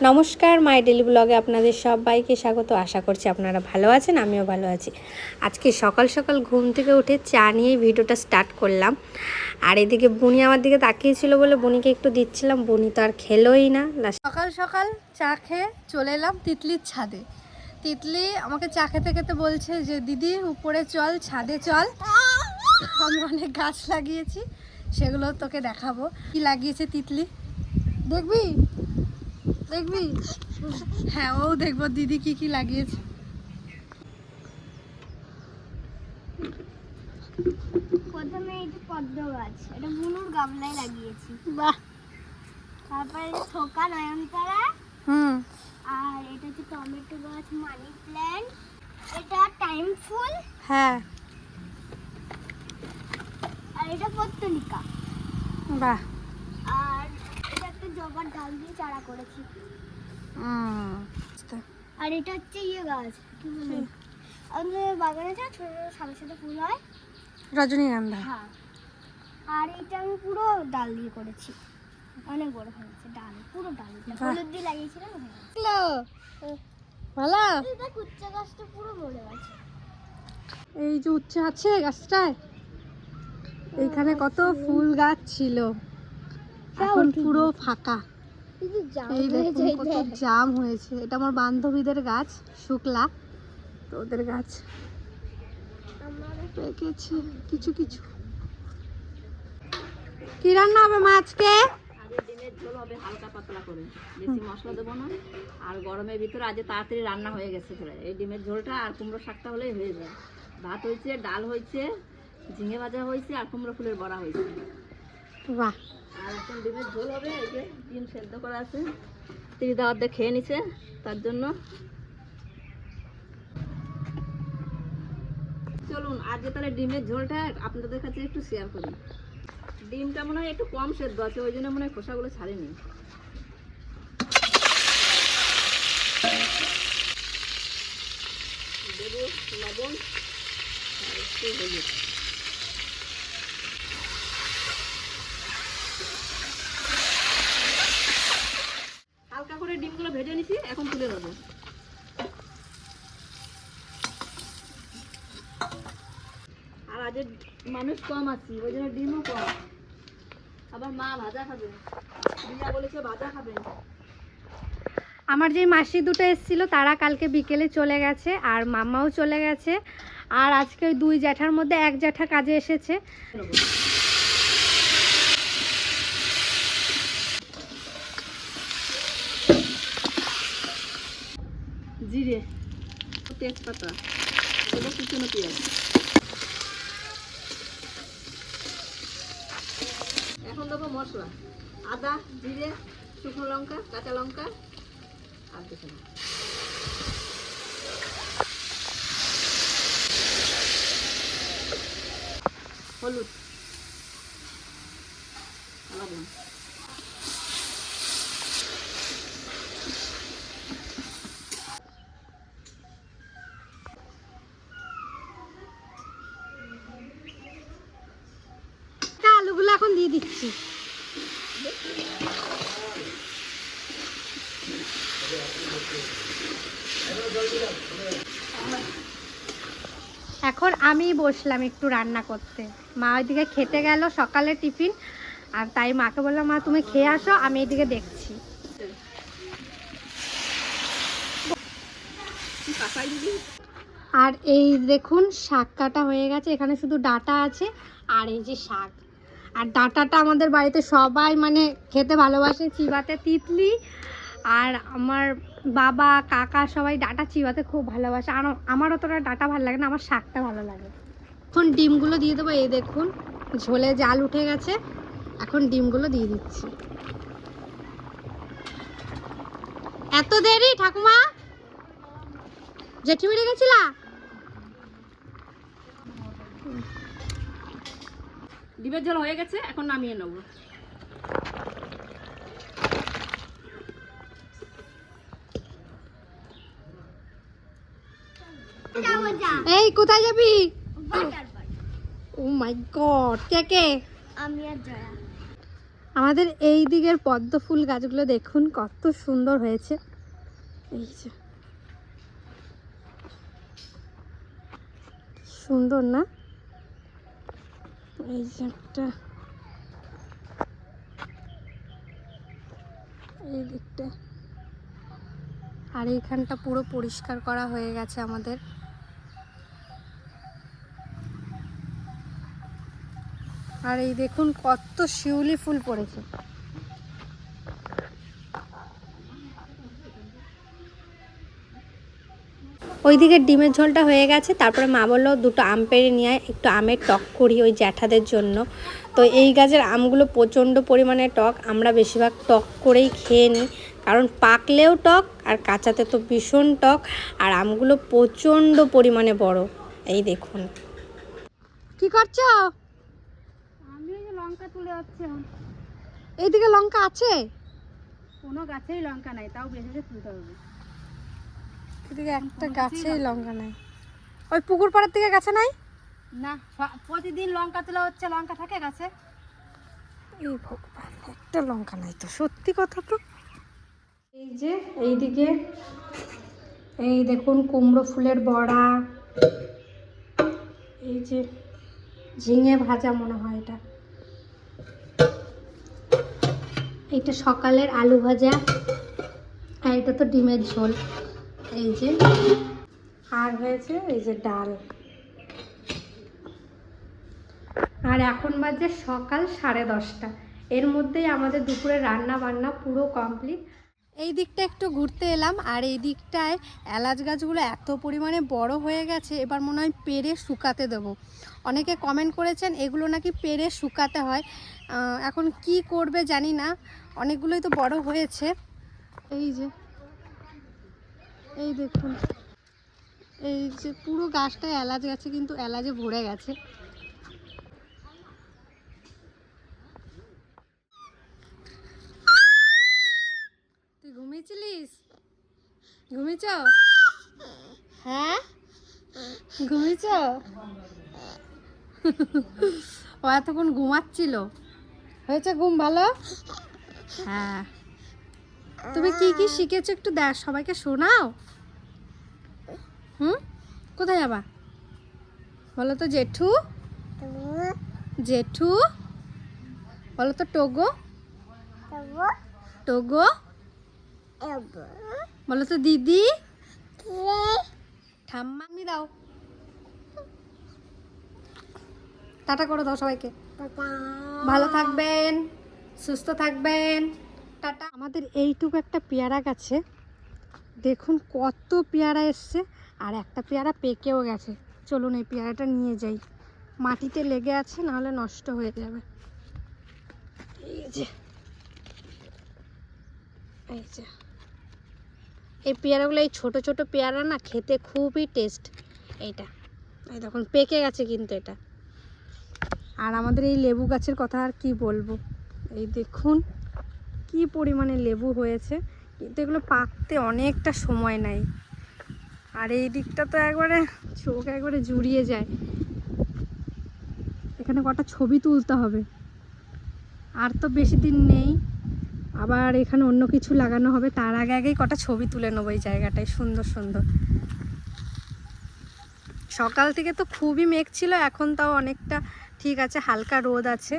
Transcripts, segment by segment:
নমস্কার, মাই ডেলি ব্লগে আপনাদের সবাইকে স্বাগত। আশা করছি আপনারা ভালো আছেন, আমিও ভালো আছি। আজকে সকাল সকাল ঘুম থেকে উঠে চা নিয়ে ভিডিওটা স্টার্ট করলাম। আর এদিকে বুনি আমার দিকে তাকিয়েছিল বলে বুনিকে একটু দিচ্ছিলাম, বুনি তো আর খেলোই না। সকাল সকাল চা খেয়ে চলে এলাম তিতলির ছাদে। তিতলি আমাকে চা খেতে খেতে বলছে যে দিদি উপরে চল, ছাদে চল। আমি অনেক গাছ লাগিয়েছি, সেগুলো তোকে দেখাবো। কি লাগিয়েছে তিতলি দেখবি? দেখবি? হ্যাঁ, ও দেখবো দিদি কি কি লাগিয়েছে। প্রথমে এই যে পদ্ম গাছ, এটা বুনুর গামলায় লাগিয়েছি। বাহ। তারপরে এই যে থোকা নয়নতারা, আর এটা হচ্ছে টমেটো গাছ, মানি প্ল্যান্ট, এটা টাইম ফুল, হ্যাঁ, আর এটা পত্তলিকা, বাহ। আর এটা একটা জবার ডাল দিয়ে চারা করেছি। আর এটা হচ্ছে ইয়ে গাছ, কি বলে আমাদের বাগানে ছোট ছোট সাদা সাদা ফুল হয়, রজনীগন্ধা। হ্যাঁ। আর এটা আমি পুরো ডাল দিয়ে করেছি, অনেক বড় হয়েছে ডাল, পুরো ডাল হলুদ দিয়ে লাগিয়েছিলাম। ভালো। এটা কুচ্চা গাছটা পুরো মরে গেছে। এই যে উচ্ছে আছে গাছটায়, এইখানে কত ফুল গাছ ছিল, এখন পুরো ফাঁকা। এই দেখুন কত জাম হয়েছে। এটা আমার বান্ধবীদের গাছ, শুক্লা, তো ওদের গাছ পেকেছে কিছু কিছু। কি রান্না হবে মা আজকে? ডিমের ঝোল হবে হালকা পাতলা করে, বেশি মশলা দেবো না। আর গরমের ভিতরে আজ তাড়াতাড়ি রান্না হয়ে গেছে প্রায়। এই ডিমের ঝোলটা আর কুমড়ো শাকটা হলেই হয়ে যায়। ভাত হয়েছে, ডাল হয়েছে, ঝিঙে ভাজা হয়েছে, আর কুমড়ো ফুলের বড়া হয়েছে। বাহ। আর এখন ডিমের ঝোল হবে। এই যে ডিম সেদ্ধ করা আছে, তিরি দাওয়াত দিয়ে খেয়ে নিছে, তার জন্য। চলুন আজকে তাহলে ডিমের ঝোলটা আপনাদের কাছে একটু শেয়ার করি। ডিমটা মনে হয় একটু কম সেদ্ধ আছে, ওই জন্য মনে হয় খোসাগুলো ছাড়েনি। দেবো লবণ আর একটু হলুদ। হালকা করে ডিমগুলো ভেজে নিছি, এখন তুলে নেবো। আর আজ মানুষ কম আছি, ওই জন্য ডিমও কম। আবার মা ভাজা খাবে, রিয়া বলেছে ভাজা খাবে। আমার যে মাসি দুটো এসেছিল তারা কালকে বিকেলে চলে গেছে, আর মামাও চলে গেছে। আর আজকে ওই দুই জ্যাঠার মধ্যে এক জ্যাঠা কাজে এসেছে। জিরে, তেজপাতা, দেবো কুচনো পেঁয়াজ। এখন দেবো মশলা, আদা, জিরে, শুকনো লঙ্কা, কাঁচা লঙ্কা, আর কিছু না। হলুদ, লবণ। আলুগুলো এখন দিয়ে দিচ্ছি। এখন আমি বসলাম একটু রান্না করতে। মা ওইদিকে খেতে গেল সকালে টিফিন, আর তাই মাকে বললাম মা তুমি খেয়ে আসো, আমি এদিকে দেখছি। আর এই দেখুন শাক কাটা হয়ে গেছে, এখানে শুধু ডাঁটা আছে আর এই যে শাক। আর ডাঁটাটা আমাদের বাড়িতে সবাই মানে খেতে ভালোবাসে, চিবাতে। তিতলি আর আমার বাবা কাকা সবাই ডাঁটা চিবাতে খুব ভালোবাসে। আর আমার অতটা ডাঁটা ভালো লাগে না, আমার শাকটা ভালো লাগে। এখন ডিমগুলো দিয়ে দেবো। এই দেখুন ঝোলে জাল উঠে গেছে, এখন ডিমগুলো দিয়ে দিচ্ছি। এত দেরি ঠাকুমা? জেঠি বেড়ে গেছিলা? ডিমের ঝোল হয়ে গেছে, এখন নামিয়ে নেবো। এই কোথায় যাবি? ও মাই গড, কে কে? আমি আর জয়া। আমাদের এই দিকের পদ্ম ফুল গাছগুলো দেখুন কত সুন্দর হয়েছে। এই যে সুন্দর না? এই যে একটা, এই দিকটা, আর এইখানটা পুরো পরিষ্কার করা হয়ে গেছে আমাদের। আর এই দেখুন কত শিউলি ফুল পড়েছে। ওইদিকে ডিমের ঝোলটা হয়ে গেছে, তারপরে মা বললো দুটো আম পেড়ে নিয়ে আয়, একটু আমের টক করি ওই জ্যাঠাদের জন্য। তো এই গাছের আমগুলো প্রচণ্ড পরিমাণে টক, আমরা বেশিরভাগ টক করেই খেয়ে নিই, কারণ পাকলেও টক আর কাঁচাতে তো ভীষণ টক। আর আমগুলো প্রচণ্ড পরিমাণে বড়। এই দেখুন কি করছো? আমি ওই যে লঙ্কা তুলে যাচ্ছি। এইদিকে লঙ্কা আছে? কোনো গাছেই লঙ্কা নাই, তাও বেশি তুলতে হবে। এদিকে একটা গাছেই লঙ্কা নাই। ওই পুকুর পাড়ের দিকে গাছে নাই? না, প্রতিদিন লঙ্কা তোলা হচ্ছে, লঙ্কা থাকে গাছে? এই ভগবান, একটা লঙ্কা নাই তো, সত্যি কথা তো। এই যে এইদিকে এই দেখুন কুমড়ো ফুলের বড়া, এই যে ঝিঙে ভাজা মনে হয় এটা, এইটা সকালের আলু ভাজা, আর এটা তো ডিমের ঝোল। এই যে আর হয়েছে এই যে ডাল। আর এখন বাজে সকাল 10:30। এর মধ্যেই আমাদের দুপুরে রান্না বান্না পুরো কমপ্লিট। এই দিকটা একটু ঘুরতে এলাম, আর এই দিকটায় এলাচ গাছগুলো এত পরিমাণে বড় হয়ে গেছে, এবার মনে হয় পেরে শুকাতে দেবো। অনেকে কমেন্ট করেছেন এগুলো নাকি পেরে শুকাতে হয়, এখন কি করবে জানি না, অনেকগুলোই তো বড় হয়েছে। এই যে এই দেখুন, এই যে পুরো গাছটায় এলাচ গাছে কিন্তু এলাচে ভরে গেছে। তুই ঘুমিয়েছিলিস? ঘুমিয়েছ? হ্যাঁ ঘুমিয়েছ? ও এতক্ষণ ঘুমাচ্ছিল। হয়েছে ঘুম ভালো? হ্যাঁ। তুমি কি কি শিখেছো একটু দেখ, সবাইকে শোনাও। কোথায় যাবা বলো তো? জেঠু, জেঠু বলো তো। টোগো, টোগো বলো তো। দিদি, ঠাম্মা দাও। টাটা করে দাও সবাইকে। ভালো থাকবেন, সুস্থ থাকবেন, টাটা। আমাদের এইটুকু একটা পেয়ারা গাছে দেখুন কত পেয়ারা এসছে, আর একটা পেয়ারা পেকেও গেছে। চলুন এই পেয়ারাটা নিয়ে যাই, মাটিতে লেগে আছে, নাহলে নষ্ট হয়ে যাবে। এই যে এই যে এই পেয়ারাগুলো, এই ছোট ছোট পেয়ারা না, খেতে খুবই টেস্ট। এইটা এই দেখুন পেকে গেছে কিন্তু এটা। আর আমাদের এই লেবু গাছের কথা আর কি বলবো, এই দেখুন কি পরিমাণে লেবু হয়েছে, কিন্তু এগুলো পাকতে অনেকটা সময় নেয়। আর এই দিকটা তো একবারে চোখ একবারে জুড়িয়ে যায়। এখানে কটা ছবি তুলতে হবে, আর তো বেশি দিন নেই, আবার এখানে অন্য কিছু লাগানো হবে, তার আগে আগেই কটা ছবি তুলে নেবো এই জায়গাটায় সুন্দর সুন্দর। সকাল থেকে তো খুবই মেঘ ছিল, এখন তাও অনেকটা ঠিক আছে, হালকা রোদ আছে,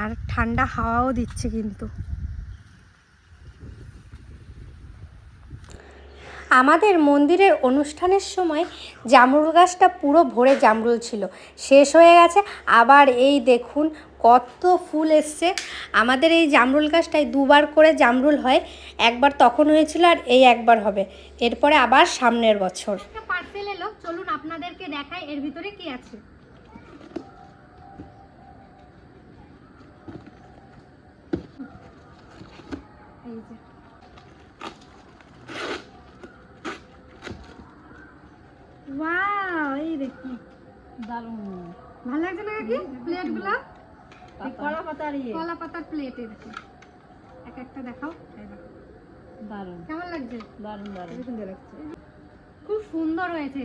আর ঠান্ডা হাওয়াও দিচ্ছে কিন্তু। আমাদের মন্দিরের অনুষ্ঠানের সময় জামরুল গাছটা পুরো ভরে জামরুল ছিল, শেষ হয়ে গেছে। আবার এই দেখুন কত ফুল এসছে। আমাদের এই জামরুল গাছটায় 2বার করে জামরুল হয়, একবার তখন হয়েছিল আর এই একবার হবে, এরপরে আবার সামনের বছর। একটা পার্সেল এলো, চলুন আপনাদেরকে দেখাই এর ভিতরে কি আছে। এই যে ওয়াও, এই দেখুন দারুণ, ভালো লাগছে না কাকি? প্লেটগুলো কলা পাতার কলা পাতার প্লেট, এরকম এক একটা দেখাও। দারুণ, কেমন লাগছে? দারুণ দারুণ, সুন্দর লাগছে, খুব সুন্দর হয়েছে।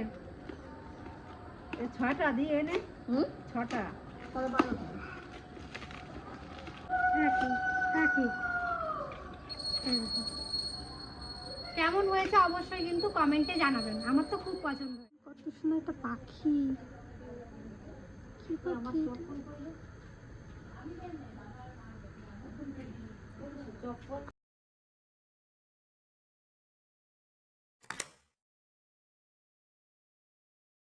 এই 6টা দিয়ে এনে 6টা। 12 নাকি? কেমন হয়েছে অবশ্যই কিন্তু কমেন্টে জানাবেন, আমার তো খুব পছন্দ হয়। কত সুন্দর একটা পাখি, কি পাখি?